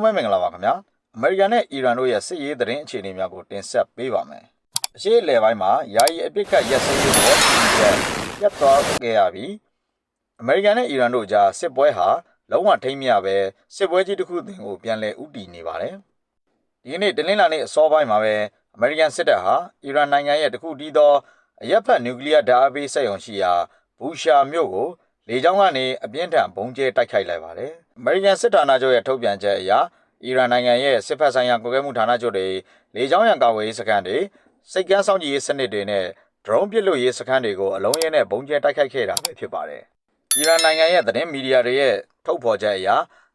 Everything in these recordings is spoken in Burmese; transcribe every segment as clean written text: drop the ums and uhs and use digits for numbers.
လုံးပဲမင်္ဂလာပါခင်ဗျာအမေရိကန်နဲ့အီရန်တို့ရဲ့စစ်ရေးသတင်းအခြေအနေများကိုတင်ဆက်ပေးပါမယ်အရှေ့အလယ်ပိုင်းမှာယာယီအပစ်အခတ်ရပ်စဲရေးပေါ်ရပ်သွားခဲ့ရပြီးအမေရိကန်နဲ့အီရန်တို့ကြားစစ်ပွဲဟာလုံးဝထိမ့်မြပဲစစ်ပွဲကြီးတစ်ခုတင်ကိုပြန်လည်ဥတီနေပါတယ်ဒီကနေ့တနင်္လာနေ့အစောပိုင်းမှာပဲအမေရိကန်စစ်တပ်ဟာအီရန်နိုင်ငံရဲ့တခုတည်းသောအရက်ဖက်နျူကလ িয়ার ဓာတ်အားပေးစက်ရုံရှိရာဘူရှာမြို့ကိုလေကြောင်းကနေအပြင်းထန်ဘုံကျဲတိုက်ခိုက်လိုက်ပါတယ်။အမေရိကန်စစ်ဌာနချုပ်ရဲ့ထုတ်ပြန်ချက်အရအီရန်နိုင်ငံရဲ့စစ်ဖက်ဆိုင်ရာကွပ်ကဲမှုဌာနချုပ်တွေလေကြောင်းရန်ကာကွယ်ရေးစခန်းတွေစိတ်ကမ်းစောင့်ကြည့်ရေးစနစ်တွေနဲ့ဒရုန်းပစ်လွှတ်ရေးစခန်းတွေကိုအလုံးရဲနဲ့ဘုံကျဲတိုက်ခိုက်ခဲ့တာပဲဖြစ်ပါတယ်။အီရန်နိုင်ငံရဲ့သတင်းမီဒီယာတွေရဲ့ထုတ်ဖော်ချက်အရ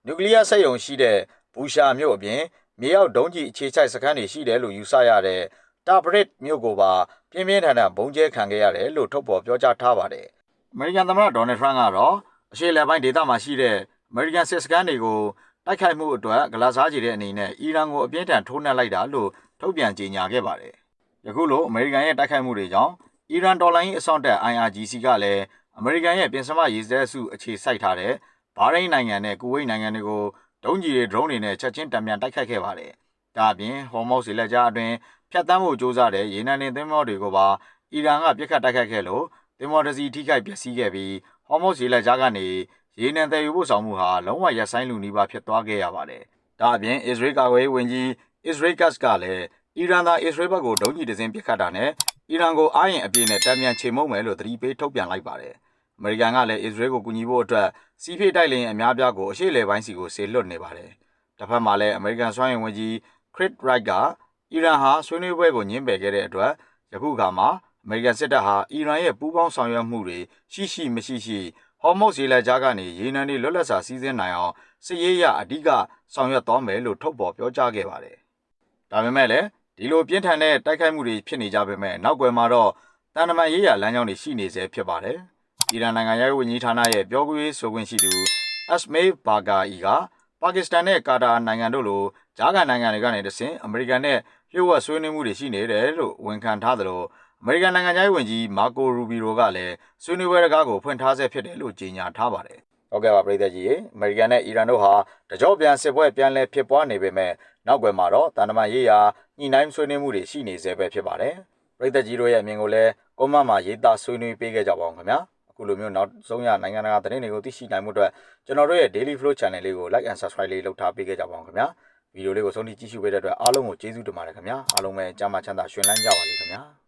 နျူကလ িয়ার စက်ရုံရှိတဲ့ဘူရှာမြို့အပြင်မြေအောက်ဒုံးကျည်အခြေစိုက်စခန်းတွေရှိတယ်လို့ယူဆရတဲ့တာဘရစ်မြို့ကိုပါပြင်းပြင်းထန်ထန်ဘုံကျဲခံခဲ့ရတယ်လို့ထုတ်ဖော်ပြောကြားထားပါတယ်။အမေရိကန်သမ္မတဒေါ်နယ်ထရန့်ကတော့အရှေ့လယ်ပိုင်းဒေသမှာရှိတဲ့အမေရိကန်စစ်စခန်းတွေကိုတိုက်ခိုက်မှုအတွက်ဂလာစားကြည့်တဲ့အနေနဲ့အီရန်ကိုအပြင်းထန်ထိုးနှက်လိုက်တာလို့ထုတ်ပြန်ကြေညာခဲ့ပါတယ်။ယခုလိုအမေရိကန်ရဲ့တိုက်ခိုက်မှုတွေကြောင့်အီရန်ဒေါ်လာရင်းအစောင့်တပ် IRGC ကလည်းအမေရိကန်ရဲ့ပြင်စမရေးစဲစုအခြေစိုက်ထားတဲ့ဘာရိန်းနိုင်ငံနဲ့ကူဝိတ်နိုင်ငံတွေကိုဒုံးကျည်တွေဒရုန်းတွေနဲ့ချက်ချင်းတံပြန်တိုက်ခိုက်ခဲ့ပါတယ်။ဒါအပြင်ဟော်မော့စ်လက်ကြားအတွင်းဖြတ်တန်းမှုစ조사တဲ့ရေနံတင်သင်္ဘောတွေကိုပါအီရန်ကပြစ်ခတ်တိုက်ခိုက်ခဲ့လို့သင်္ဘောတစ်စီးထိခိုက်ပျက်စီးခဲ့ပြီးဟော်မော့စ်လက်ကြားကနေရေနံသယ်ယူပို့ဆောင်မှုဟာလုံးဝရပ်ဆိုင်းလူနီးပါးဖြစ်သွားခဲ့ရပါတယ်။ဒါအပြင်အစ္စရေးကာကွယ်ရေးဝန်ကြီးအစ္စရေးကတ်ကလည်းအီရန်သားအစ္စရေးဘက်ကိုဒုံးကျည်တစ်စင်းပစ်ခတ်တာနဲ့အီရန်ကိုအားရင်အပြည့်နဲ့တံပြန်ချေမှုန်းမယ်လို့သတိပေးထုတ်ပြန်လိုက်ပါတယ်။အမေရိကန်ကလည်းအစ္စရေးကိုကူညီဖို့အတွက်စီးဖေးတိုက်လေယာဉ်အများပြားကိုအရှေ့လယ်ပိုင်းစီကိုဆေလွတ်နေပါတယ်။တစ်ဖက်မှာလည်းအမေရိကန်စွမ်းအင်ဝန်ကြီးခရစ်ရိုက်ကအီရန်ဟာဆွေးနွေးပွဲကိုညှင်းပယ်ခဲ့တဲ့အတွက်ယခုအခါမှာအမေရိကန်စစ်တပ်ဟာအီရန်ရဲ့ပူးပေါင်းဆောင်ရွက်မှုတွေရှိမရှိဟော်မော့စ်ရေလက်ကြားကနေရေနံတွေလွတ်လပ်စွာစီးဆင်းနိုင်အောင်စစ်ရေးအရအဓိကဆောင်ရွက်သွားမယ်လို့ထုတ်ဖော်ပြောကြားခဲ့ပါတယ်။ဒါပေမဲ့လည်းဒီလိုပြင်းထန်တဲ့တိုက်ခိုက်မှုတွေဖြစ်နေကြပေမဲ့နောက်ွယ်မှာတော့တန်တမန်ရေးရလမ်းကြောင်းတွေရှိနေစေဖြစ်ပါတယ်။အီရန်နိုင်ငံရဲ့ဝန်ကြီးဌာနရဲ့ပြောခွင့်ဆိုခွင့်ရှိသူအက်စမေးဘာဂါအီကပါကစ္စတန်နဲ့ကာတာနိုင်ငံတို့လိုဂျာကန်နိုင်ငံတွေကနေတဆင့်အမေရိကန်နဲ့လျှို့ဝှက်ဆွေးနွေးမှုတွေရှိနေတယ်လို့ဝန်ခံထားသလိုအမေရိကန်နိုင်ငံသားဝန်ကြီးမာကိုရူဘီရိုကလည်းဆွေးနွေးပွဲတကားကိုဖွင့်ထားဆဲဖြစ်တယ်လို့ကြေညာထားပါတယ်။ဟုတ်ကဲ့ပါပြည်သက်ကြီးရေအမေရိကန်နဲ့အီရန်တို့ဟာတကြောပြန်စစ်ပွဲပြန်လည်ဖြစ်ပွားနေပေမဲ့နောက်ွယ်မှာတော့တန်တမာရေးရာညှိနှိုင်းဆွေးနွေးမှုတွေရှိနေစေပဲဖြစ်ပါတယ်။ပြည်သက်ကြီးတို့ရဲ့အမြင်ကိုလည်းကွန်မန့်မှာရေးသားဆွေးနွေးပေးခဲ့ကြပါအောင်ခင်ဗျာ။အခုလိုမျိုးနောက်ဆုံးရနိုင်ငံတကာသတင်းတွေကိုသိရှိနိုင်မှုအတွက်ကျွန်တော်တို့ရဲ့ Daily Flow Channel လေးကို Like and Subscribe လေးလုပ်ထားပေးခဲ့ကြပါအောင်ခင်ဗျာ။ဗီဒီယိုလေးကိုဆုံးဖြတ်ကြည့်ရှုပေးတဲ့အတွက်အားလုံးကိုကျေးဇူးတင်ပါတယ်ခင်ဗျာ။အားလုံးပဲကျမ်းမာချမ်းသာရှင်လန်းကြပါစေခင်ဗျာ။